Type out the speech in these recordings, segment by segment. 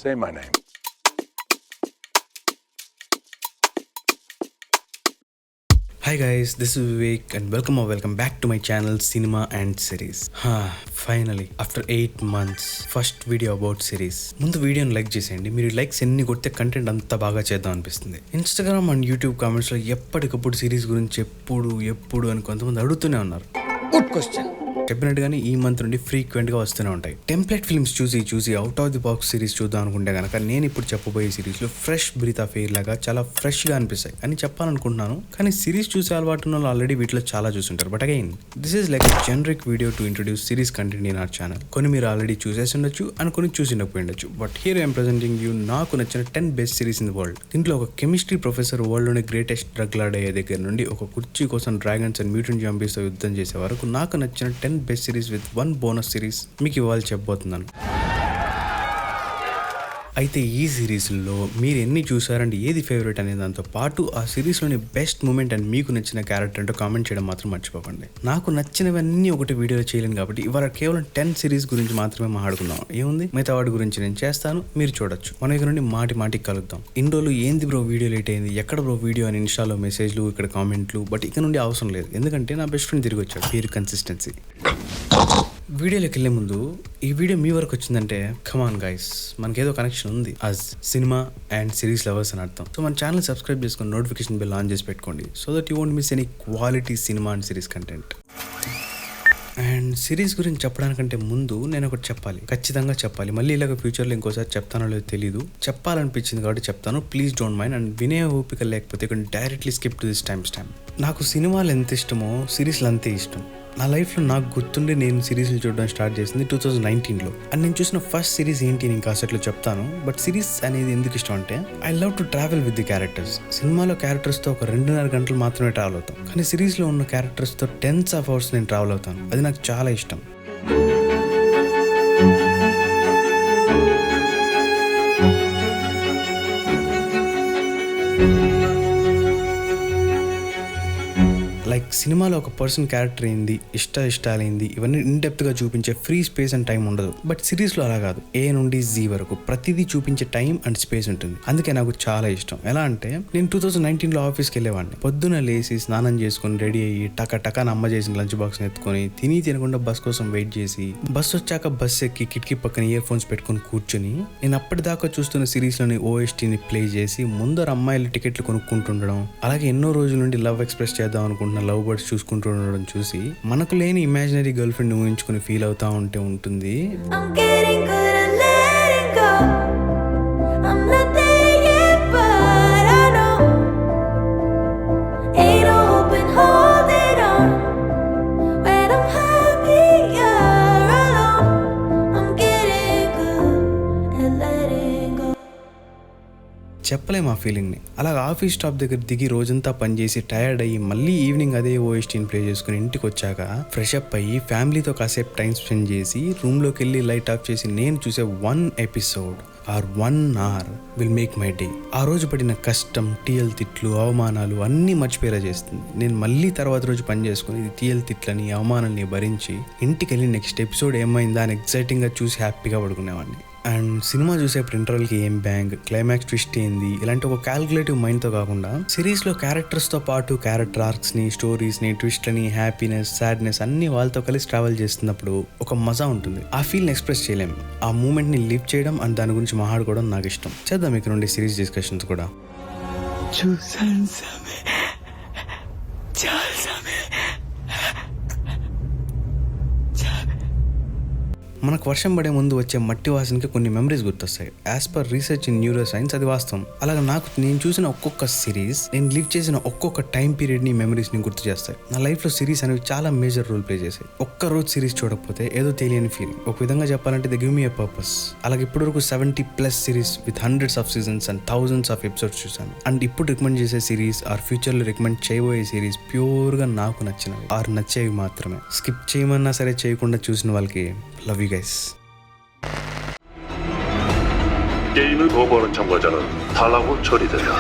Say my name. Hi guys, this is Vivek and welcome back to my channel Cinema and Series. Finally, after 8 months, first video about series. ముందు వీడియోని like చేసేయండి. మీరు likes ఎన్ని కొడితే content అంత బాగా చేద్దాం అనిపిస్తుంది. ఇన్స్టాగ్రామ్ అండ్ యూట్యూబ్ కామెంట్స్లో ఎప్పటికప్పుడు సిరీస్ గురించి ఎప్పుడు అని కొంతమంది అడుగుతూనే ఉన్నారు. Good question. చెప్పినట్టుగానే ఈ మంత్ నుండి ఫ్రీక్వెంట్గా వస్తూనే ఉంటాయి. టెంప్లెట్ ఫిల్మ్స్ చూసి out of the box series చూద్దాం అనుకుంటే కనుక నేను ఇప్పుడు చెప్పబోయే సిరీస్లో ఫ్రెష్ బ్రీత్ ఆఫ్ ఎయిర్ లాగా చాలా ఫ్రెష్గా అనిపిస్తాయి అని చెప్పాలనుకుంటున్నాను. కానీ సిరీస్ చూసే అలవాటు ఉన్న వాళ్ళు ఆల్రెడీ వీటిలో చాలా చూసుంటారు. But again this is like generic video to introduce series content in our channel. కొన్ని మీరు ఆల్రెడీ చూసేసి ఉండొచ్చు, అనుకుని చూసినప్పుడు ఉండొచ్చు. But here I'm presenting you నాకు నచ్చిన 10 best series in the world. దీంట్లో ఒక కెమిస్ట్రీ ప్రొఫెసర్ వరల్డ్లోని గ్రేటెస్ట్ డ్రగ్ లార్డ్ అయ్యే దగ్గర నుండి ఒక కుర్చీ కోసం డ్రాగన్స్ అండ్ మ్యూటెంట్ జాంబీస్తో యుద్ధం చేసే వరకు నాకు నచ్చిన 10 best series with 1 bonus series మీకు ఇవాళ చెప్పబోతున్నాను. అయితే ఈ సిరీస్లో మీరు ఎన్ని చూసారంటే ఏది ఫేవరెట్ అనే దాంతో పాటు ఆ సిరీస్లోని బెస్ట్ మూమెంట్ అండ్ మీకు నచ్చిన క్యారెక్టర్ అంటే కామెంట్ చేయడం మాత్రం మర్చిపోకండి. నాకు నచ్చినవన్నీ ఒకటి వీడియోలో చేయలేను కాబట్టి ఇవాళ కేవలం 10 సిరీస్ గురించి మాత్రమే మాట్లాడుకుందాం. ఏముంది, మిగతా వాటి గురించి నేను చేస్తాను, మీరు చూడొచ్చు. మన ఇక్కడ నుండి మాటికి కలుద్దాం. ఇన్ని రోజులు ఏంది బ్రో వీడియో లేట్ అయింది, ఎక్కడ బ్రో వీడియో అని ఇన్స్టాలో మెసేజ్లు, ఇక్కడ కామెంట్లు. బట్ ఇక నుండి అవసరం లేదు, ఎందుకంటే నా బెస్ట్ ఫ్రెండ్ తిరిగి వచ్చాడు. పేరు కన్సిస్టెన్సీ. వీడియోలోకి వెళ్ళే ముందు ఈ వీడియో మీ వరకు వచ్చిందంటే కమాన్ గైస్, మనకేదో కనెక్షన్ ఉంది as cinema and series lovers అని అర్థం. సో మన ఛానల్ సబ్స్క్రైబ్ చేసుకొని నోటిఫికేషన్ బెల్ ఆన్ చేసి పెట్టుకోండి, so that you won't miss any quality cinema and series content. And series గురించి చెప్పడానికంటే ముందు నేను ఒకటి చెప్పాలి, ఖచ్చితంగా చెప్పాలి. మళ్ళీ ఇలాగ ఫ్యూచర్లో ఇంకోసారి చెప్తానో లేదో తెలీదు, చెప్పాలనిపించింది కాబట్టి చెప్తాను. Please don't mind. అండ్ వినే ఓపిక లేకపోతే directly skip to this time stamp. నాకు సినిమాలు ఎంత ఇష్టమో సిరీస్లు అంతే ఇష్టం. నా లైఫ్లో నాకు గుర్తుండే నేను సిరీస్లు చూడడం స్టార్ట్ చేసింది 2019లో. అండ్ నేను చూసిన ఫస్ట్ సిరీస్ ఏంటి నేను కాసేట్లో చెప్తాను. బట్ సిరీస్ అనేది ఎందుకు ఇష్టం అంటే I love to travel with the characters. సినిమాలో క్యారెక్టర్స్తో ఒక 2.5 గంటలు మాత్రమే ట్రావెల్ అవుతాం, కానీ సిరీస్లో ఉన్న క్యారెక్టర్స్తో 10 hours నేను ట్రావెల్ అవుతాను. అది నాకు చాలా ఇష్టం. లైక్ సినిమాలో ఒక పర్సన్ క్యారెక్టర్ ఏంది, ఇష్టాలేంది, ఇవన్నీ ఇన్డెప్త్గా చూపించే ఫ్రీ స్పేస్ అండ్ టైం ఉండదు. బట్ సిరీస్లో అలా కాదు, A నుండి Z వరకు ప్రతిదీ చూపించే టైం అండ్ స్పేస్ ఉంటుంది. అందుకే నాకు చాలా ఇష్టం. ఎలా అంటే నేను 2019లో ఆఫీస్కి వెళ్ళేవాడిని. పొద్దున లేసి స్నానం చేసుకుని రెడీ అయ్యి టకా అమ్మ చేసిన లంచ్ బాక్స్ని ఎత్తుకొని తినకుండా బస్ కోసం వెయిట్ చేసి, బస్ వచ్చాక బస్ ఎక్కి కిటికీ పక్కన ఇయర్ ఫోన్స్ పెట్టుకుని కూర్చొని నేను అప్పటిదాకా చూస్తున్న సిరీస్లోని OSTని ప్లే చేసి ముందర అమ్మాయిలు టికెట్లు కొనుక్కుంటుండడం, అలాగే ఎన్నో రోజుల నుండి లవ్ ఎక్స్ప్రెస్ చేద్దాం అనుకుంటున్న లవ్ బర్డ్స్ చూసుకుంటూ ఉండడం చూసి మనకు లేని ఇమాజినరీ గర్ల్ ఫ్రెండ్ ఊహించుకుని ఫీల్ అవుతా ఉంటుంది. చెప్పలేము ఆ ఫీలింగ్ని. అలాగే ఆఫీస్ స్టాప్ దగ్గర దిగి రోజంతా పనిచేసి టైర్డ్ అయ్యి మళ్ళీ ఈవినింగ్ అదే OSTని ప్లే చేసుకుని ఇంటికి వచ్చాక ఫ్రెష్ అప్ అయ్యి ఫ్యామిలీతో కాసేపు టైం స్పెండ్ చేసి రూమ్లోకి వెళ్ళి లైట్ ఆఫ్ చేసి నేను చూసే 1 episode or 1 hour will make my day. ఆ రోజు పడిన కష్టం, టీఎల్ తిట్లు, అవమానాలు అన్నీ మర్చిపోయేలా చేస్తుంది. నేను మళ్ళీ తర్వాత రోజు పని చేసుకుని టీఎల్ తిట్లని, అవమానాలని భరించి ఇంటికి వెళ్ళి నెక్స్ట్ ఎపిసోడ్ ఏమైందా అని ఎక్సైటింగ్గా చూసి హ్యాపీగా పడుకునేవాడిని. అండ్ సినిమా చూసేప్పుడు ఇంటర్వల్కి ఏం బ్యాంగ్, క్లైమాక్స్ ట్విస్ట్ ఏంది, ఇలాంటి ఒక క్యాల్కులేటివ్ మైండ్తో కాకుండా సిరీస్లో క్యారెక్టర్స్తో పాటు క్యారెక్టర్ ఆర్క్స్ని, స్టోరీస్ని, ట్విస్ట్లని, హ్యాపీనెస్, సాడ్నెస్ అన్ని వాళ్ళతో కలిసి ట్రావెల్ చేస్తున్నప్పుడు ఒక మజా ఉంటుంది. ఆ ఫీల్ని ఎక్స్ప్రెస్ చేయలేం. ఆ మూమెంట్ని లివ్ చేయడం అండ్ దాని గురించి మాట్లాడుకోవడం నాకు ఇష్టం. చేద్దాం ఇక్కడ నుండి సిరీస్ డిస్కషన్స్ కూడా. మనకు వర్షం పడే ముందు వచ్చే మట్టి వాసనకి కొన్ని మెమరీస్ గుర్తొస్తాయి. As per research in neuro science అది వాస్తవం. అలాగే నాకు నేను చూసిన ఒక్కొక్క సిరీస్, నేను లివ్ చేసిన ఒక్కొక్క టైం పీరియడ్ని, మెమరీస్ని గుర్తు చేస్తాయి. నా లైఫ్లో సిరీస్ అనేవి చాలా మేజర్ రోల్ ప్లే చేశాయి. ఒక్క రోజు సిరీస్ చూడకపోతే ఏదో తెలియని ఫీలింగ్. ఒక విధంగా చెప్పాలంటే they give me a purpose. అలాగే ఇప్పటివరకు 70+ series with 100s of seasons and 1000s of episodes చూసాను. అండ్ ఇప్పుడు రికమెండ్ చేసే సిరీస్ ఆర్ ఫ్యూచర్లో రికమెండ్ చేయబోయే సిరీస్ ప్యూర్గా నాకు నచ్చినవి ఆర్ నచ్చేవి మాత్రమే. స్కిప్ చేయమన్నా సరే చేయకుండా చూసిన వాళ్ళకి లవ్ యూ గైస్. 게임을 거부하는 참가자는 탈락 후 처리된다.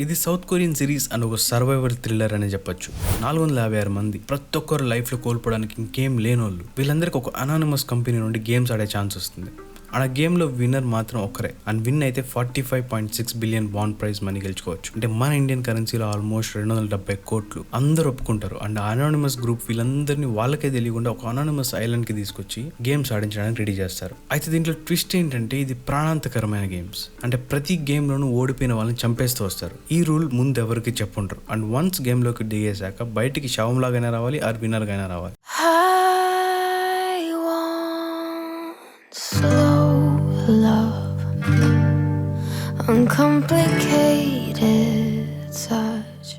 ఇది సౌత్ కొరియన్ సిరీస్ అని ఒక సర్వైవర్ థ్రిల్లర్ అని చెప్పొచ్చు. 456 మంది, ప్రతి ఒక్కరు లైఫ్ లో కోల్పోవడానికి ఇంకేం లేనోళ్ళు, వీళ్ళందరికీ ఒక అనానిమస్ కంపెనీ నుండి గేమ్స్ ఆడే ఛాన్స్ వస్తుంది. ఆ గేమ్లో విన్నర్ మాత్రం ఒకరే, అండ్ విన్ అయితే 45.6 బిలియన్ బాండ్ ప్రైజ్ మనీ గెలుచుకోవచ్చు. అంటే మన ఇండియన్ కరెన్సీలో ఆల్మోస్ట్ 270 కోట్లు. అందరూ ఒప్పుకుంటారు. అండ్ అనానిమస్ గ్రూప్ వీళ్ళందరినీ వాళ్ళకే తెలియకుండా ఒక అనానిమస్ ఐలాండ్ కి తీసుకొచ్చి గేమ్స్ ఆడించడానికి రెడీ చేస్తారు. అయితే దీంట్లో ట్విస్ట్ ఏంటంటే ఇది ప్రాణాంతకరమైన గేమ్స్. అంటే ప్రతి గేమ్ లోనూ ఓడిపోయిన వాళ్ళని చంపేస్తూ వస్తారు. ఈ రూల్ ముందు ఎవరికి చెప్పుంటారు. అండ్ వన్స్ గేమ్ లోకి దిగేశాక బయటికి శవం లాగైనా రావాలి, ఆర్ విన్నర్ గానే రావాలి. Love, uncomplicated touch.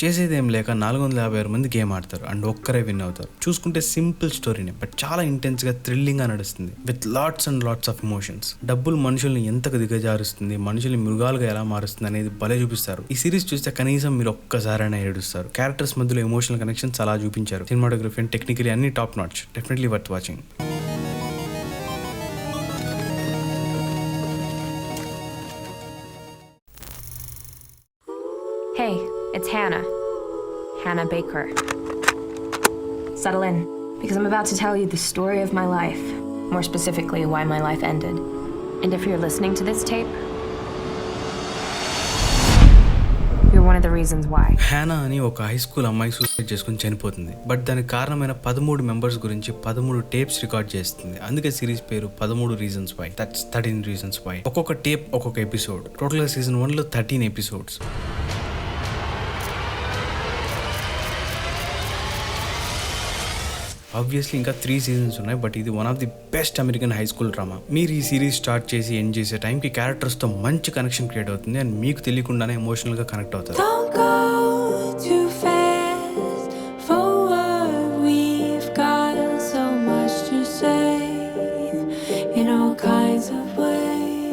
చేసేదేం లేక 456 మంది గేమ్ ఆడతారు అండ్ ఒక్కరే విన్ అవుతారు. చూసుకుంటే సింపుల్ స్టోరీనే, బట్ చాలా ఇంటెన్స్ గా థ్రిల్లింగ్ గా నడుస్తుంది with lots and lots of emotions. డబ్బులు మనుషుల్ని ఎంతకు దిగజారుస్తుంది, మనుషుల్ని మృగాలుగా ఎలా మారుస్తుంది అనేది భలే చూపిస్తారు. ఈ సిరీస్ చూస్తే కనీసం మీరు ఒక్కసారైనా ఏడుస్తారు. క్యారెక్టర్స్ మధ్యలో ఎమోషనల్ కనెక్షన్స్ అలా చూపించారు. సినిమాటోగ్రఫీ అండ్ టెక్నికలీ అన్ని top notch. Definitely worth watching. Hey, it's Hannah. Hannah Baker. Settle in, because I'm about to tell you the story of my life. More specifically, why my life ended. And if you're listening to this tape, you're one of the reasons why. హ్యానా అని ఒక high school అమ్మాయి suicide చేసుకుని చనిపోతుంది. But దానికి కారణమైన 13 members గురించి 13 tapes record చేస్తుంది. అందుకే సిరీస్ పేరు 13 reasons why. That's 13 reasons why. ఒక్కొక్క టేప్ ఒక్కొక్క ఎపిసోడ్. టోటల్ గా సీజన్ 1 లో 13 ఎపిసోడ్స్. ఆబ్వియస్లీ ఇంకా 3 సీజన్స్ ఉన్నాయి, బట్ ఇది one of the best American high school drama. మీరు ఈ సిరీస్ స్టార్ట్ చేసి ఎండ్ చేసే టైంకి క్యారెక్టర్స్ తో మంచి కనెక్షన్ క్రియేట్ అవుతుంది అండ్ మీకు తెలియకుండానే ఎమోషనల్ గా కనెక్ట్ అవుతారు. Don't go too fast for what we've got. So much to say in all kinds of ways.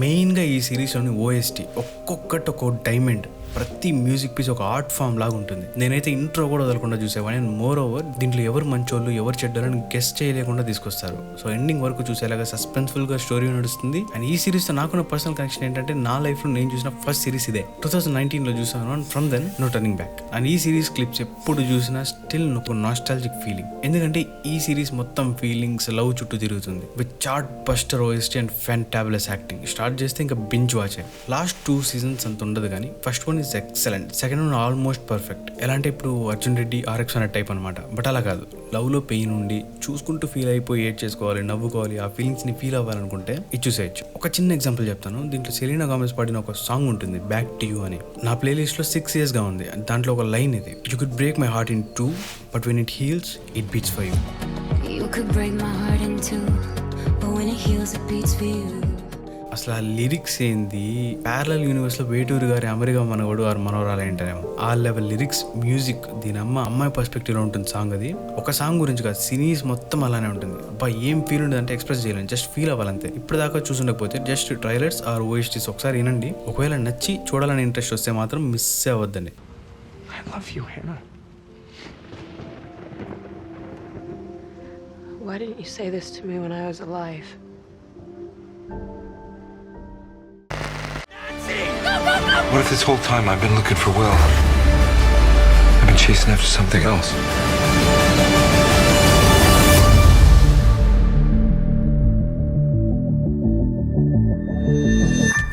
Main గా ఈ సిరీస్ లోని ఓఎస్టీ ఒక్కొక్కటి ఒక డైమండ్. ప్రతి మ్యూజిక్ పీస్ ఒక ఆర్ట్ ఫామ్ లాగా ఉంటుంది. నేనైతే ఇంట్రో కూడా వదలకుండా చూసేవాడిని. అండ్ మోర్ ఓవర్ దీంట్లో ఎవరు మంచోళ్ళు ఎవరు చెడ్డారని గెస్ట్ చేయలేకుండా తీసుకొస్తారు. సో ఎండింగ్ వరకు చూసేలాగా సస్పెన్స్ఫుల్ గా స్టోరీ నడుస్తుంది. అండ్ ఈ సిరీస్ తో నాకున్న పర్సనల్ కనెక్షన్ ఏంటంటే నా లైఫ్ లో నేను చూసిన ఫస్ట్ సిరీస్ ఇదే. 2019 లో చూసాను. And from then no turning back. And ఈ సిరీస్ క్లిప్స్ ఎప్పుడు చూసినా స్టిల్ ఒక నాస్టాలజిక్ ఫీలింగ్. ఎందుకంటే ఈ సిరీస్ మొత్తం ఫీలింగ్స్ లవ్ చుట్టూ తిరుగుతుంది. With chart buster OST and fantabulous acting. Start చేస్తే ఇంకా బింజ్ వాచ్. లాస్ట్ 2 సీజన్స్ అంత ఉండదు కానీ first one is excellent. Second one almost perfect. ఎలా అంటే ఇప్పుడు అర్జున్ రెడ్డి RX అనే టైప్ అనమాట. బట్ అలా కాదు. లవ్ లో పెయిన్ ఉండి చూసుకుంటూ ఫీల్ అయిపోయి ఏడ్ చేసుకోవాలి, నవ్వుకోవాలి, ఆ ఫీలింగ్స్ ని ఫీల్ అవ్వాలనుకుంటే ఇది చూసేయచ్చు. ఒక చిన్న ఎగ్జాంపుల్ చెప్తాను. దీంట్లో సెలీనా గోమెజ్ పాడిన ఒక సాంగ్ ఉంటుంది, బ్యాక్ టు యూ అని. నా ప్లేలిస్ట్ లో 6 years గా ఉంది. దాంట్లో ఒక లైన్ ఇది, you could break my heart in 2 but when it heals it beats for you. You could break my heart in 2, but when it heals it beats for you. అసలు ఆ lyrics ఏంది, parallel universe లో వేటూరు గారి America మనవడు ఆరు మనవరాలు ఏంటనేమో ఆ level lyrics, music. దీని అమ్మాయి పర్స్పెక్టివ్ లో ఉంటుంది సాంగ్. అది ఒక సాంగ్ గురించి కాదు, సిరీస్ మొత్తం అలానే ఉంటుంది. అబ్బా ఏం ఫీల్ ఉంటుంది అంటే ఎక్స్ప్రెస్ చేయలేను, జస్ట్ ఫీల్ అవ్వాలంతే. ఇప్పుడు దాకా చూసుండకపోతే జస్ట్ ట్రైలర్స్ ఆర్ ఓఎస్టీస్ ఒకసారి వినండి. ఒకవేళ నచ్చి చూడాలని ఇంట్రెస్ట్ వస్తే మాత్రం miss అవ్వద్దండి. I love you, Hannah. Why didn't you say this to me when I was alive? What if this whole time I've been looking for Will? I've been chasing after something else.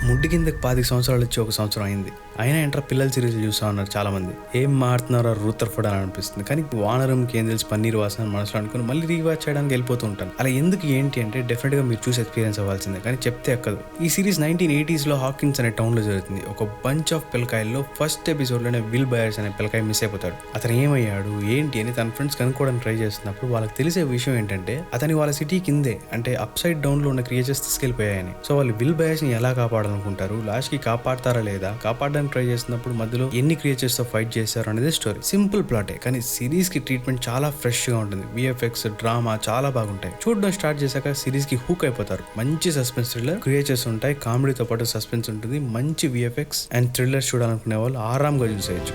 ముడ్డి కిందకి 10 సంవత్సరాలు వచ్చి 1 సంవత్సరం అయింది. అయినా ఏంట్రా పిల్లల సిరీస్లు చూస్తా ఉన్నారు చాలా మంది. ఏం మారుతున్నారో రూతర్ఫర్డ్ అని అనిపిస్తుంది. కానీ వానరంకి ఏం తెలుసు పన్నీర్ వాసన మనసులో అనుకుని మళ్ళీ రీవాచ్ చేయడానికి వెళ్ళిపోతూ ఉంటాను. అలా ఎందుకు ఏంటి అంటే డెఫినెట్ గా మీరు చూసి ఎక్స్పీరియన్స్ అవ్వాల్సిందే, కానీ చెప్తే ఎక్కదు. ఈ సిరీస్ 1980s లో హాకిన్స్ అనే టౌన్ లో జరుగుతుంది. ఒక బంచ్ ఆఫ్ పిల్లకాయల్లో ఫస్ట్ ఎపిసోడ్ లోనే విల్ బయర్స్ అనే పిల్లకాయ మిస్ అయిపోతాడు. అతను ఏమయ్యాడు ఏంటి అని తన ఫ్రెండ్స్ కనుక్కోవడానికి ట్రై చేస్తున్నప్పుడు వాళ్ళకి తెలిసే విషయం ఏంటంటే అతని వాళ్ళ సిటీ కిందే అంటే అప్ సైడ్ డౌన్ లో ఉన్న క్రియేచర్స్ తీసుకెళ్లిపోయాయని. సో వాళ్ళు విల్ బయర్స్ ని ఎలా కాపాడాలనుకుంటారు, లాస్ట్ కి కాపాడతారా లేదా, కాపాడడానికి ట్రై చేస్తున్నప్పుడు మధ్యలో ఎన్ని క్రియేచర్స్ తో ఫైట్ చేస్తారు అనేది స్టోరీ. సింపుల్ ప్లాటే, కానీ సిరీస్ కి ట్రీట్మెంట్ చాలా ఫ్రెష్ గా ఉంటుంది. VFX, డ్రామా చాలా బాగుంటాయి. చూడడం స్టార్ట్ చేశాక సిరీస్ కి హూక్ అయిపోతారు. మంచి సస్పెన్స్ థ్రిల్లర్, క్రియేచర్స్ ఉంటాయి, కామెడీతో పాటు సస్పెన్స్ ఉంటుంది, మంచి VFX అండ్ థ్రిల్లర్స్ చూడాలనుకునే వాళ్ళు ఆరాంగా చూసేయచ్చు.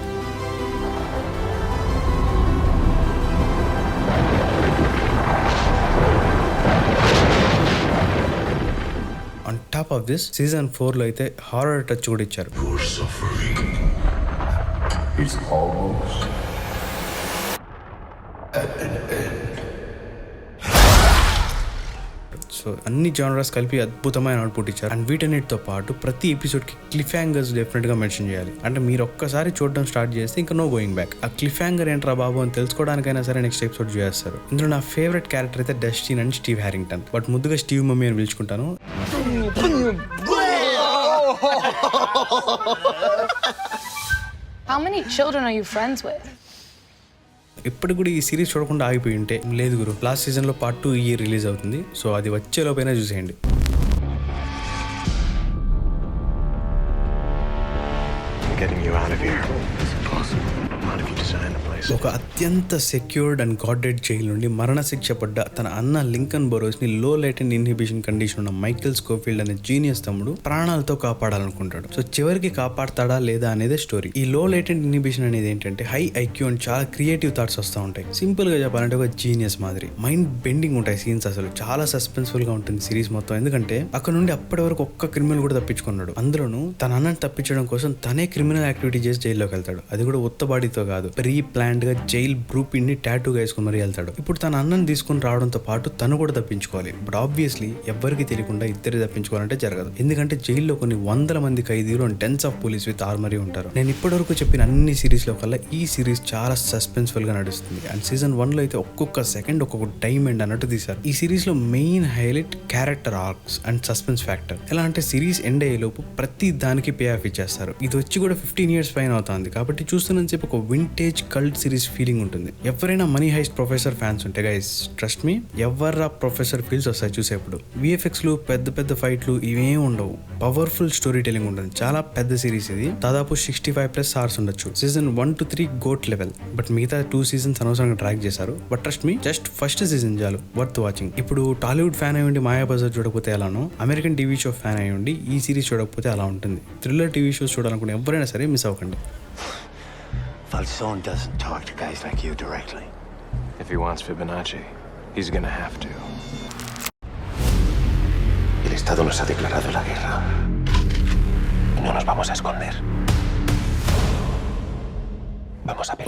On top of this season 4 లో అయితే హారర్ టచ్ కూడా ఇచ్చారు. Your suffering is almost at an end. So అన్ని జానరస్ కలిపి అద్భుతమైన అవుట్పుట్ ఇచ్చారు. అండ్ వీటన్నిటితో పాటు ప్రతి ఎపిసోడ్ కి క్లిఫ్ హ్యాంగర్స్ డెఫినెట్ గా మెన్షన్ చేయాలి. అంటే మీరు ఒక్కసారి చూడడం స్టార్ట్ చేస్తే ఇంకా నో గోయింగ్ బ్యాక్. ఆ క్లిఫ్ హ్యాంగర్ ఏంట్రా బాబు అని తెలుసుకోవడానికైనా సరే నెక్స్ట్ ఎపిసోడ్ చేస్తారు. ఇందులో నా ఫేవరెట్ క్యారెక్టర్ అయితే Dustin and Steve Harrington. But ముందుగా స్టీవ్ మమ్మీ అని పిలుచుకుంటాను. How many children are you friends with? ఇప్పుడు కూడా ఈ సిరీస్ చూడకుండా ఆగిపోయి ఉంటే లేదు గురు, లాస్ట్ సీజన్ లో పార్ట్ 2 ఈ రిలీజ్ అవుతుంది. సో అది వచ్చేలోపైనా చూసేయండి. Getting you out of here is impossible. Not if you design the place. ఒక అత్యంత సెక్యూర్డ్ అండ్ గార్డెడ్ జైలు నుండి మరణశిక్ష పడ్డ తన అన్న లింకన్ బరోస్ ని లో లైటెంట్ ఇన్హిబిషన్ కండిషన్ ఉన్న మైకెల్ స్కోఫీల్డ్ అనే జీనియస్ తమ్ముడు ప్రాణాలతో కాపాడాలనుకుంటాడు. సో చివరికి కాపాడతాడా లేదా అనేదే స్టోరీ. ఈ లో లైటెంట్ ఇన్హిబిషన్ అనేది ఏంటంటే హై ఐక్యూ అండ్ చాలా క్రియేటివ్ థాట్స్ వస్తూ ఉంటాయి. సింపుల్ గా చెప్పాలంటే ఒక జీనియస్ మాదిరి మైండ్ బెండింగ్ ఉంటాయి సీన్స్. అసలు చాలా సస్పెన్స్ఫుల్ గా ఉంటుంది సిరీస్ మొత్తం. ఎందుకంటే అక్కడ నుండి అప్పటి వరకు ఒక్క క్రిమినల్ కూడా తప్పించుకున్నాడు. అందులోనూ తన అన్నని తప్పించడం కోసం తనే క్రిమినల్ యాక్టివిటీ చేసి జైల్లోకి వెళ్తాడు. అది కూడా ఉత్త బాడీతో కాదు, ప్రీ ప్లాన్డ్ గా జైల్ బ్రూ పిన్ ని టాటూగా వేసుకుని మరీ వెళ్తాడు. ఇప్పుడు తన అన్నని తీసుకుని రావడంతో పాటు తను కూడా తప్పించుకోవాలి. బట్ ఆబ్వియస్లీ ఎవరికి తెలియకుండా ఇద్దరు తప్పించుకోవాలంటే జరగదు. ఎందుకంటే జైల్లో కొన్ని వందల మంది ఖైదీలు and tens of police with armoury ఉంటారు. నేను ఇప్పటివరకు చెప్పిన అన్ని సిరీస్ లో కల్లా ఈ సిరీస్ చాలా సస్పెన్స్ఫుల్ గా నడుస్తుంది. అండ్ సీజన్ 1 లో అయితే ఒక్కొక్క సెకండ్ ఒక్కొక్క డైమండ్ అన్నట్టు తీశారు. ఈ సిరీస్ లో main highlight character arcs and suspense factor. ఎలా అంటే సిరీస్ ఎండ్ అయ్యే లోపు ప్రతి దానికి పే ఆఫ్ ఇచ్చేస్తారు. ఇది వచ్చి కూడా 15 years పైన అవుతుంది కాబట్టి చూస్తున్న చెప్పి ఒక వింటేజ్ కల్ట్ సిరీస్ ఫీలింగ్ ఉంటుంది. ఎవరైనా మనీ హైస్ట్ ప్రొఫెసర్ ఫ్యాన్స్ ఉంటే గైస్ ట్రస్ట్ మీ, ఎవర్రా ప్రొఫెసర్ ఫీల్స్ వస్తాయి చూసేప్పుడు. విఎఫ్ఎక్స్ లు పెద్ద పెద్ద ఫైట్లు ఇవేం ఉండవు. పవర్ఫుల్ స్టోరీ టెలింగ్ ఉంటుంది. చాలా పెద్ద సిరీస్ ఇది. దాదాపు 65+ hours ఉండొచ్చు. Season 1 to 3 GOAT level. But మిగతా 2 seasons అనవసరంగా ట్రాక్ చేశారు. But trust me, just first season చాలు వర్త్ వాచింగ్. ఇప్పుడు టాలీవుడ్ ఫ్యాన్ అయ్యి ఉండి మాయాబజార్ చూడకపోతే ఎలానో, అమెరికన్ టీవీ షో ఫ్యాన్ అయ్యి ఉండి ఈ సిరీస్ చూడకపోతే అలా ఉంటుంది. థ్రిల్లర్ టీవీ షోస్ చూడాలనుకునే ఎవరైనా సరే మిస్ అవ్వకండి. Falzone doesn't talk to guys like you directly. If he wants Fibonacci, he's gonna have to. El Estado nos ha declarado la guerra. Y no nos vamos a esconder.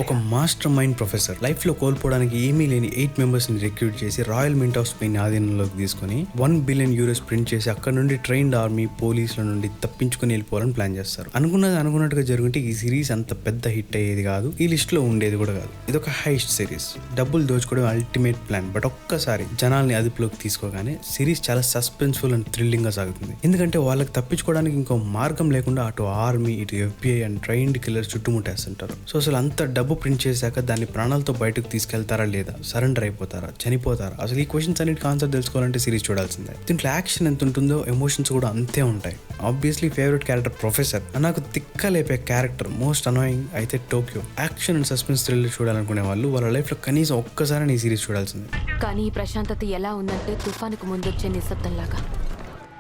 ఒక master mind professor life లో కోల్పోవడానికి ఏమీ లేని 8 members ని recruit చేసి royal mint of Spain ఆధీనంలోకి తీసుకుని $1 billion print చేసి అక్కడ నుండి ట్రైన్డ్ ఆర్మీ పోలీసుల నుండి తప్పించుకుని వెళ్ళిపోవాలని ప్లాన్ చేస్తారు. అనుకున్నది అనుకున్నట్టుగా జరుగుంటే ఈ సిరీస్ అంత పెద్ద హిట్ అయ్యేది కాదు, ఈ లిస్ట్ లో ఉండేది కూడా కాదు. ఇది ఒక హైస్ట్ సిరీస్. డబ్బులు దోచుకోవడం అల్టిమేట్ ప్లాన్. బట్ ఒక్కసారి జనాల్ని అదుపులోకి తీసుకోగానే సిరీస్ చాలా సస్పెన్స్ఫుల్ అండ్ థ్రిల్లింగ్ గా సాగుతుంది. ఎందుకంటే వాళ్ళకి తప్పించుకోవడానికి ఇంకో మార్గం లేకుండా అటు ఆర్మీ ఇటు FBI అండ్ ట్రైన్డ్ కిల్లర్స్ చుట్టుముట్టేస్తుంటారు. సో అసలు అంత డబ్బు ప్రింట్ చేశాక దాన్ని ప్రాణాలతో బయటకు తీసుకెళ్తారా లేదా, సరెండర్ అయిపోతారా, చనిపోతారా, అసలు ఈ క్వశ్చన్స్ అన్నిటికీ ఆన్సర్ తెలుసుకోవాలంటే సిరీస్ చూడాల్సిందే. దీంట్లో యాక్షన్ ఎంత ఉంటుందో ఎమోషన్స్ కూడా అంతే ఉంటాయి. Obviously favourite character professor. నాకు తిక్క లేపే క్యారెక్టర్ మోస్ట్ అనాయింగ్ అయితే Tokyo. Action and suspense thriller చూడాలనుకునే వాళ్ళు వాళ్ళ లైఫ్ లో కనీసం ఒక్కసారి ఈ సిరీస్ చూడాల్సిందే. కానీ ఈ ప్రశాంతత ఎలా ఉందంటే తుఫానుకు ముందొచ్చే నిశ్శబ్దంలాగా.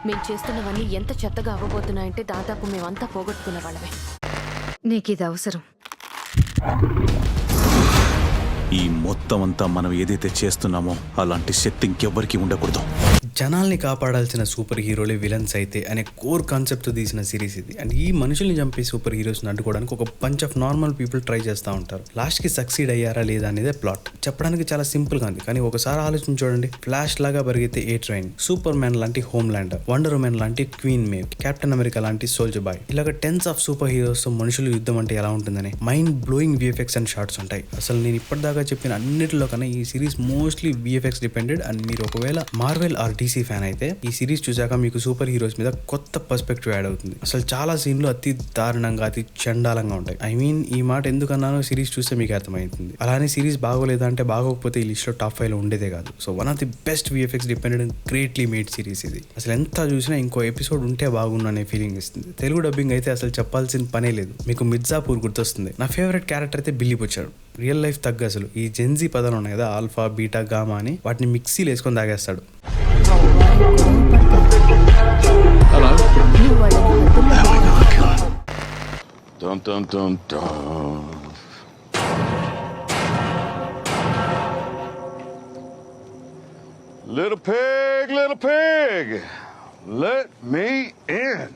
మేము చేస్తున్నవన్నీ ఎంత చెత్తగా అవ్వబోతున్నాయంటే దాదాపు మేమంతా పోగొట్టుకున్న వాళ్ళమే. నీకు ఇది అవసరం. ఈ మొత్తం అంతా మనం ఏదైతే చేస్తున్నామో అలాంటి శక్తి ఇంకెవ్వరికి ఉండకూడదు. జనాల్ని కాపాడాల్సిన సూపర్ హీరోలే విలన్స్ అయితే అనే కోర్ కాన్సెప్ట్ తీసిన సిరీస్ ఇది. అండ్ ఈ మనుషుల్ని చంపే సూపర్ హీరోస్ అడ్డుకోవడానికి ఒక bunch of normal people try చేస్తూ ఉంటారు. లాస్ట్ కి సక్సీడ్ అయ్యారా లేదా అనేదే ప్లాట్. చెప్పడానికి చాలా సింపుల్ గా ఉంది, కానీ ఒకసారి ఆలోచించి చూడండి. ఫ్లాష్ లాగా పరిగెత్తే ఏ ట్రైన్, సూపర్ మ్యాన్ లాంటి హోమ్ ల్యాండర్, వండర్ ఉమెన్ లాంటి క్వీన్ మేవ్, కెప్టెన్ అమెరికా లాంటి సోల్జర్ బాయ్, ఇలాగ టెన్స్ ఆఫ్ సూపర్ హీరోస్ తో మనుషులు యుద్ధం అంటే ఎలా ఉంటుందని mind blowing VFX and shots ఉంటాయి. అసలు నేను ఇప్పటిదాకా చెప్పిన అన్నిటిలో కన్నా ఈ సిరీస్ మోస్ట్లీ VFX డిపెండెడ్. అండ్ మీరు ఒకవేళ మార్వెల్ ఆర్ DC ఫ్యాన్ అయితే ఈ సిరీస్ చూసాక మీకు సూపర్ హీరోస్ మీద కొత్త పర్స్పెక్టివ్ యాడ్ అవుతుంది. అసలు చాలా సీన్లు అతి దారుణంగా అతి చండాలంగా ఉంటాయి. ఐ మీన్ ఈ మాట ఎందుకన్నానో సిరీస్ చూస్తే మీకు అర్థమవుతుంది. అలానే సిరీస్ బాగోలేదా అంటే బాగోకపోతే ఈ లిస్ట్ లో టాప్ 5 లో ఉండేదే కాదు. So one of the best VFX depended and greatly made series ఇది. అసలు ఎంత చూసినా ఇంకో ఎపిసోడ్ ఉంటే బాగుండు అనే ఫీలింగ్ ఇస్తుంది. తెలుగు డబ్బింగ్ అయితే అసలు చెప్పాల్సిన పనే లేదు. మీకు మిర్జాపూర్ గుర్తొస్తుంది. నా ఫేవరెట్ క్యారెక్టర్ అయితే బిల్లీ బుచ్చర్డ్. రియల్ లైఫ్ తగ్గ అసలు ఈ జెన్జీ పదాలు ఉన్నాయి కదా, ఆల్ఫా బీటా గామా అని, వాటిని మిక్సీలు వేసుకొని తాగేస్తాడు. Dun dun dun dun. Little pig, Let me in.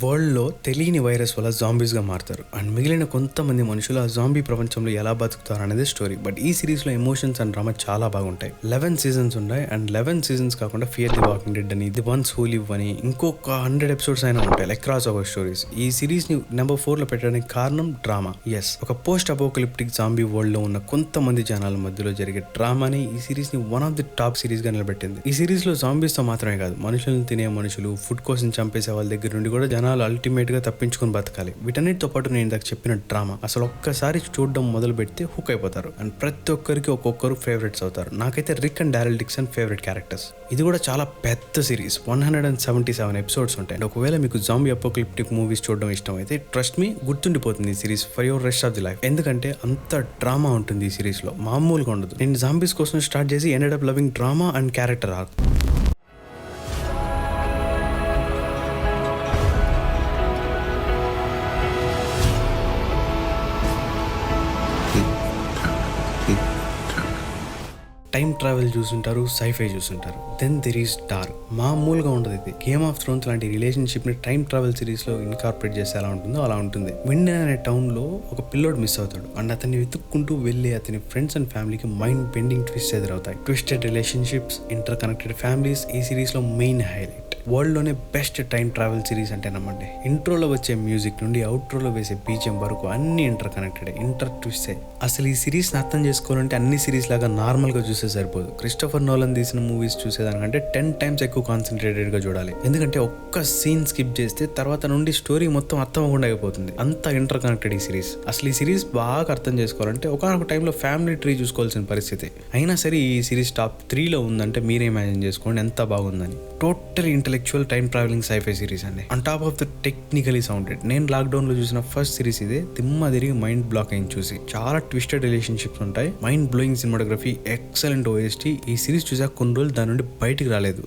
వరల్డ్లో తెలియని వైరస్ వల్ల జాంబీస్గా మారుతారు అండ్ మిగిలిన కొంతమంది మనుషులు ఆ జాంబీ ప్రపంచంలో ఎలా బతుకుతారు అనేది స్టోరీ. బట్ ఈ సిరీస్లో ఎమోషన్స్ అండ్ డ్రామా చాలా బాగుంటాయి. 11 సీజన్స్ ఉన్నాయి అండ్ 11 సీజన్స్ కాకుండా ఫియర్ ది వాకింగ్ డెడ్ అని, ది వన్స్ హూ లివ్ అని ఇంకొక 100 ఎపిసోడ్స్ అయినా ఉంటాయి లైక్ క్రాస్ ఓవర్ స్టోరీస్. ఈ సిరీస్ని నెంబర్ 4లో పెట్టడానికి కారణం డ్రామా. ఎస్, ఒక పోస్ట్ అపోకలిప్టిక్ జాంబీ వరల్డ్లో ఉన్న కొంతమంది జనాల మధ్యలో జరిగే డ్రామాని ఈ సిరీస్ని వన్ ఆఫ్ ది టాప్ సిరీస్గా నిలబెట్టింది. ఈ సిరీస్లో జాంబీస్తో మాత్రమే కాదు, మనుషులను తినే మనుషులు, ఫుడ్ కోసం చంపేసే వాళ్ళ దగ్గర నుండి కూడా జనాలు అల్టిమేట్ గా తప్పించుకొని బతకాలి. వీటన్నిటితో పాటు నేను ఇందాక చెప్పిన డ్రామా అసలు ఒక్కసారి చూడడం మొదలు పెడితే హుక్ అయిపోతారు అండ్ ప్రతి ఒక్కరికి ఒక్కొక్కరు ఫేవరెట్స్ అవుతారు. నాకైతే Rick and Daryl Dixon favourite characters. ఇది కూడా చాలా పెద్ద సిరీస్, 177 ఎపిసోడ్స్ ఉంటాయి. ఒకవేళ మీకు జాంబీ అపోకలిప్టిక్ మూవీస్ చూడడం ఇష్టం అయితే ట్రస్ట్ మీ, గుర్తుండిపోతుంది ఈ series for your rest of the life. ఎందుకంటే అంత డ్రామా ఉంటుంది ఈ సిరీస్ లో, మామూలుగా ఉండదు. నేను జాంబీస్ కోసం స్టార్ట్ చేసి ended up loving drama and character arc. Time travel చూసుంటారు, సైఫై చూసుంటారు. Then there is Dark. మామూలుగా ఉండదు ఇది. గేమ్ ఆఫ్ థ్రోన్స్ లాంటి రిలేషన్షిప్ ని టైం ట్రావెల్ సిరీస్ లో ఇన్కార్పొరేట్ చేస్తే ఎలా ఉంటుందో అలా ఉంటుంది. విండెన్ అనే టౌన్ లో ఒక పిల్లోడు మిస్ అవుతాడు అండ్ అతన్ని వెతుక్కుంటూ వెళ్ళి అతని ఫ్రెండ్స్ అండ్ ఫ్యామిలీకి మైండ్ బెండింగ్ ట్విస్ట్ ఎదురవుతాయి. Twisted relationships, inter connected families ఈ సిరీస్ లో మెయిన్ హైలైట్. వరల్డ్ లోనే బెస్ట్ టైం ట్రావెల్ సిరీస్ అంటే నమ్మండి. ఇంట్రోలో వచ్చే మ్యూజిక్ నుండి అవుట్రోలో వేసే బీజిఎం వరకు అన్ని ఇంటర్ కనెక్టెడ్, ఇంటర్ ట్విస్టే. అసలు ఈ సిరీస్ అర్థం చేసుకోవాలంటే అన్ని సిరీస్ లాగా నార్మల్ గా చూసే సరిపోదు. క్రిస్టోఫర్ నోలన్ తీసిన మూవీస్ చూసేదానికంటే 10 times ఎక్కువ కాన్సన్ట్రేటెడ్ గా చూడాలి. ఎందుకంటే ఒక్క సీన్ స్కిప్ చేస్తే తర్వాత నుండి స్టోరీ మొత్తం అర్థం అవ్వకుండా అయిపోతుంది. అంత ఇంటర్ కనెక్టెడ్ ఈ సిరీస్. అసలు ఈ సిరీస్ బాగా అర్థం చేసుకోవాలంటే ఒకనొక టైంలో ఫ్యామిలీ ట్రీ చూసుకోవాల్సిన పరిస్థితి. అయినా సరే ఈ సిరీస్ టాప్ 3లో ఉందంటే మీరే ఇమాజిన్ చేసుకోండి ఎంత బాగుందని. Total intellectual time travelling sci fi series అండి. On top of the technically sounded. నేను లాక్డౌన్ లో చూసిన ఫస్ట్ సిరీస్ ఇదే. దిమ్మ తిరిగి మైండ్ బ్లాక్ అయింది చూసి. చాలా ట్విస్టెడ్ రిలేషన్షిప్స్ ఉంటాయి, mind blowing cinematography, excellent OST. ఈ సిరీస్ చూసాక కొన్ని రోజులు దాని నుండి బయటికి రాలేదు.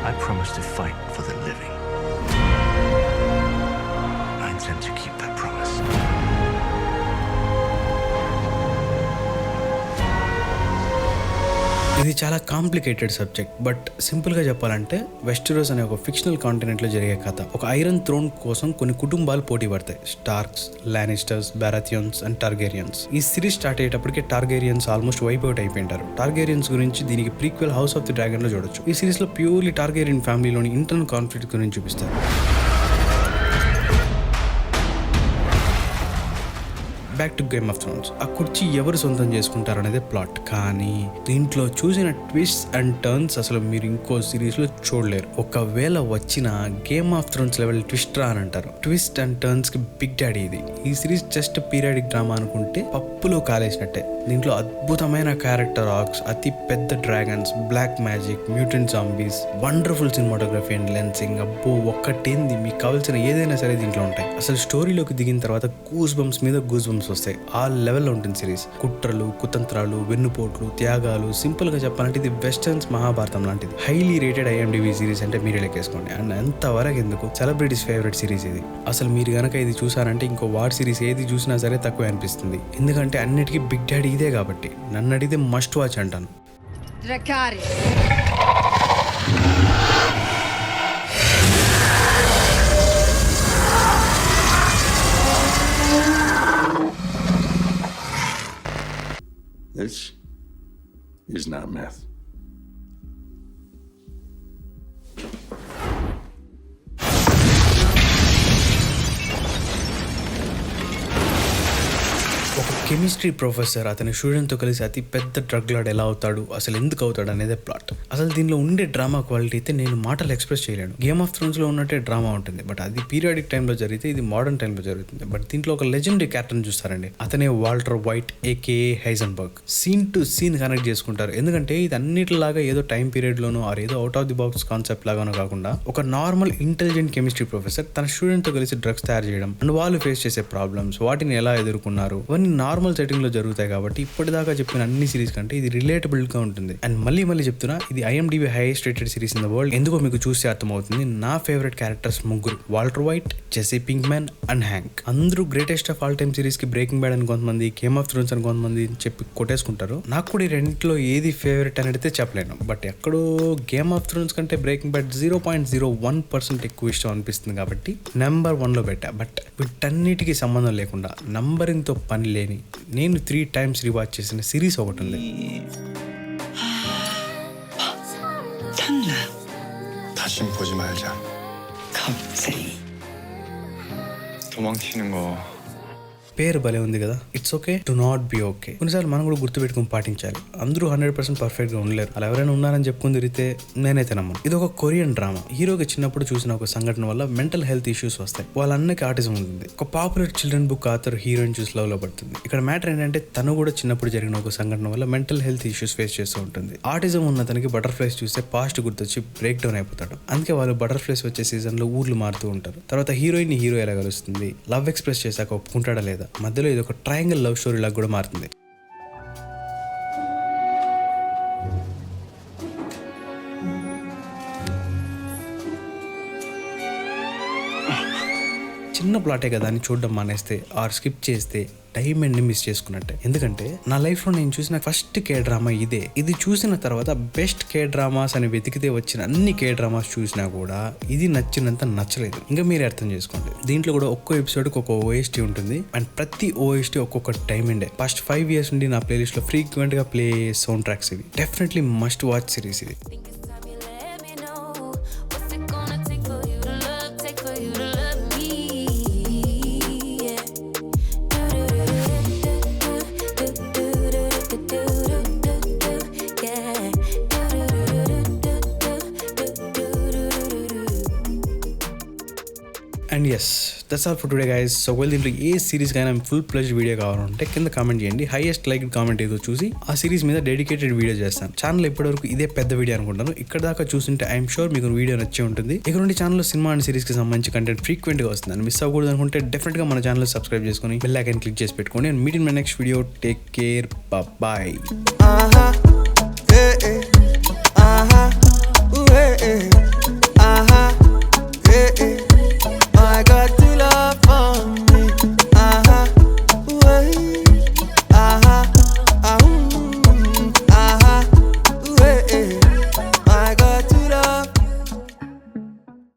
I promise to fight for the living. I intend to keep that promise. ఇది చాలా కాంప్లికేటెడ్ సబ్జెక్ట్, బట్ సింపుల్ గా చెప్పాలంటే వెస్టరోస్ అనే ఒక ఫిక్షనల్ కాంటినెంట్ లో జరిగే కథ. ఒక ఐరన్ థ్రోన్ కోసం కొన్ని కుటుంబాలు పోటీ పడతాయి. Starks, Lannisters, Baratheons and Targaryens. ఈ సిరీస్ స్టార్ట్ అయ్యేటప్పటికే టార్గేరియన్స్ ఆల్మోస్ట్ వైప్ అవుట్ అయిపోయింటారు. టార్గేరియన్స్ గురించి దీనికి prequel house of the dragon లో చూడొచ్చు. ఈ సిరీస్ లో ప్యూర్లీ టార్గేరియన్ ఫ్యామిలీలోని ఇంటర్నల్ కాన్ఫ్లిక్ట్ గురించి చూపిస్తారు. Back to game of thrones. ఆ కుర్చీ ఎవరు సొంతం చేసుకుంటారు అనేది ప్లాట్. కానీ దీంట్లో చూసిన ట్విస్ట్ అండ్ టర్న్స్ అసలు మీరు ఇంకో సిరీస్ లో చూడలేరు. ఒకవేళ వచ్చిన game of Thrones level twist రా అని అంటారు. ట్విస్ట్ అండ్ టర్న్స్ కి బిగ్ డాడీ ఇది. ఈ సిరీస్ జస్ట్ పీరియాడిక్ డ్రామా అనుకుంటే పప్పులో కాలేసినట్టే. దీంట్లో అద్భుతమైన క్యారెక్టర్ ఆర్క్స్, అతి పెద్ద dragons, black magic, mutant zombies, wonderful cinematography and lensing. అబ్బో ఒక్కటేంది, మీకు కావాల్సిన ఏదైనా సరే దీంట్లో ఉంటాయి. అసలు స్టోరీలోకి దిగిన తర్వాత గూస్ బంప్స్ మీద గూస్ బంప్స్ వస్తాయి. ఆ లెవెల్లో ఉంటుంది సిరీస్. కుట్రలు, కుతంత్రాలు, వెన్నుపోట్లు, త్యాగాలు. సింపుల్ గా చెప్పాలంటే ఇది వెస్టర్న్స్ మహాభారతం లాంటిది. హైలీ రేటెడ్ IMDb సిరీస్ అంటే మీరే లెక్కేసుకోండి. అండ్ ఎంతవరకు ఎందుకు సెలబ్రిటీస్ ఫేవరెట్ సిరీస్ ఇది. అసలు మీరు గనక ఇది చూసారంటే ఇంకో వార్ సిరీస్ ఏది చూసినా సరే తక్కువ అనిపిస్తుంది. ఎందుకంటే అన్నిటికీ బిగ్ డాడీ ఇదే కాబట్టి. నన్ను అడిగితే మస్ట్ వాచ్ అంటాను. This is not myth. ఒక కెమిస్ట్రీ ప్రొఫెసర్ అతని స్టూడెంట్తో కలిసి అతి పెద్ద డ్రగ్ లార్డ్ ఎలా అవుతాడు, అసలు ఎందుకు అవుతాడు అనేదే ప్లాట్. అసలు దీనిలో ఉండే డ్రామా క్వాలిటీ అయితే నేను మాటలు ఎక్స్ప్రెస్ చేయలేను. గేమ్ ఆఫ్ థ్రోన్స్ లో ఉన్నట్టే డ్రామా ఉంటుంది, బట్ అది పీరియాడిక్ టైంలో జరిగితే ఇది మోడర్న్ టైంలో జరుగుతుంది. బట్ దీంట్లో ఒక లెజెండరీ క్యారెక్టర్ చూస్తారండి. అతనే Walter White AKA Heisenberg. Scene to scene connect చేసుకుంటారు. ఎందుకంటే ఇది అన్నిటిలాగా ఏదో టైం పీరియడ్ లోనో ఆర్ ఏదో out of the box concept లాగానో కాకుండా ఒక నార్మల్ ఇంటెలిజెంట్ కెమిస్ట్రీ ప్రొఫెసర్ తన స్టూడెంట్ తో కలిసి డ్రగ్స్ తయారు చేయడం అండ్ వాళ్ళు ఫేస్ చేసే ప్రాబ్లమ్స్, వాటిని ఎలా ఎదుర్కొన్నారు, అవన్నీ నార్మల్ నార్మల్ సెట్టింగ్ లో జరుగుతాయి కాబట్టి ఇప్పటిదాకా చెప్పిన అన్ని సిరీస్ కంటే ఇది రిలేటబుల్ గా ఉంటుంది. అండ్ మళ్ళీ చెప్తున్నా, ఇది IMDb highest rated series in the world. ఎందుకో మీకు చూస్తే అర్థమవుతుంది. నా ఫేవరెట్ క్యారెక్టర్స్ ముగ్గురు, వాల్టర్ వైట్, జెసీ పింక్మ్యాన్ అండ్ హ్యాంక్. అందరూ greatest of all time series కి బ్రేకింగ్ బ్యాడ్ అని కొంతమంది, గేమ్ ఆఫ్ థ్రోన్స్ అని కొంతమంది చెప్పి కొట్టేసుకుంటారు. నాకు కూడా ఈ రెండింటిలో ఏది ఫేవరెట్ అని అడిగితే చెప్పలేను. బట్ ఎక్కడో గేమ్ ఆఫ్ థ్రోన్స్ కంటే బ్రేకింగ్ బ్యాడ్ 0.01% ఎక్కువ ఇష్టం అనిపిస్తుంది కాబట్టి నెంబర్ 1లో పెట్టా. బట్ వీటన్నిటికీ సంబంధం లేకుండా నంబరింగ్తో పని లేని నేను 3 times రివాచ్ చేసిన సిరీస్ ఒకటి ఉంది. 다신 보지 말자. 갑자기 도망치는 거. పేరు భలే ఉంది కదా, it's okay to not be okay. కొన్నిసార్లు మనం కూడా గుర్తుపెట్టుకుని పాటించాలి. అందరూ 100% పర్ఫెక్ట్ గా ఉండలేరు. అలా ఎవరైనా ఉన్నారని చెప్పుకుని తిరిగితే నేనైతే నమ్మను. ఇది ఒక కొరియన్ డ్రామా. హీరోకి చిన్నప్పుడు చూసిన ఒక సంఘటన వల్ల మెంటల్ హెల్త్ ఇష్యూస్ వస్తాయి. వాళ్ళ అన్నకి ఆటిజం ఉంటుంది. ఒక popular children book author heroine చూసి లవ్ లో పడుతుంది. ఇక్కడ మ్యాటర్ ఏంటంటే తను కూడా చిన్నప్పుడు జరిగిన ఒక సంఘటన వల్ల మెంటల్ హెల్త్ ఇష్యూస్ ఫేస్ చేస్తూ ఉంటుంది. ఆటిజం ఉన్న తనకి బటర్ఫ్లైస్ చూస్తే పాస్ట్ గుర్తొచ్చి బ్రేక్ డౌన్ అయిపోతాడు. అందుకే వాళ్ళు బటర్ఫ్లైస్ వచ్చే సీజన్ లో ఊర్లు మారుతూ ఉంటారు. తర్వాత హీరోయిన్ ని హీరో ఎలా కలుస్తుంది, లవ్ ఎక్స్ప్రెస్ చేశాక ఒప్పుకుంటాడా లేదా, మధ్యలో ఇది ఒక ట్రయాంగిల్ లవ్ స్టోరీ లాగా కూడా మారుతుంది. చిన్న ప్లాటే కదా అని చూడడం మానేస్తే ఆర్ స్కిప్ చేస్తే టైం అండ్ మిస్ చేసుకున్నట్టే. ఎందుకంటే నా లైఫ్లో నేను చూసిన ఫస్ట్ కే డ్రామా ఇదే. ఇది చూసిన తర్వాత బెస్ట్ కే డ్రామాస్ అని వెతికితే వచ్చిన అన్ని కే డ్రామాస్ చూసినా కూడా ఇది నచ్చినంత నచ్చలేదు. ఇంకా మీరే అర్థం చేసుకోండి. దీంట్లో కూడా ఒక్కో ఎపిసోడ్కి ఒక OST ఉంటుంది. అండ్ ప్రతి OST ఒక్కొక్క టైం అండే. ఫస్ట్ 5 years నుండి నా ప్లేలిస్ట్ లో ఫ్రీక్వెంట్ గా ప్లే సౌండ్ ట్రాక్స్ ఇవి. డెఫినెట్లీ మస్ట్ వాచ్ సిరీస్ ఇది. And yes, that's all for today guys. So ఒకవేళ దీంట్లో ఏ సిరీస్ కైనా ఫుల్ ప్లెజ్ వీడియో కావాలంటే కింద కామెంట్ చేయండి. హైయెస్ట్ లైక్ కామెంట్ ఏదో చూసి ఆ సిరీస్ మీద డెడికేటెడ్ వీడియో చేస్తాను. ఛానల్ ఇప్పటివరకు ఇదే పెద్ద వీడియో అనుకుంటాను. ఇక్కడ దాకా చూసింటే ఐఎమ్ షూర్ మీకు వీడియో నచ్చే ఉంటుంది. ఇక్కడ నుండి ఛానల్లో సినిమా అండ్ సిరీస్ కి సంబంధించి కంటెంట్ ఫ్రీక్వెంట్ గా వస్తుంది. మిస్ అవ్వకూడదు అనుకుంటే డెఫినెట్ గా మన ఛానల్ సబ్స్క్రైబ్ చేసుకొని బెల్ ఐకాన్ క్లిక్ చేసి పెట్టుకోండి. And meet in my next video. Take care, bye.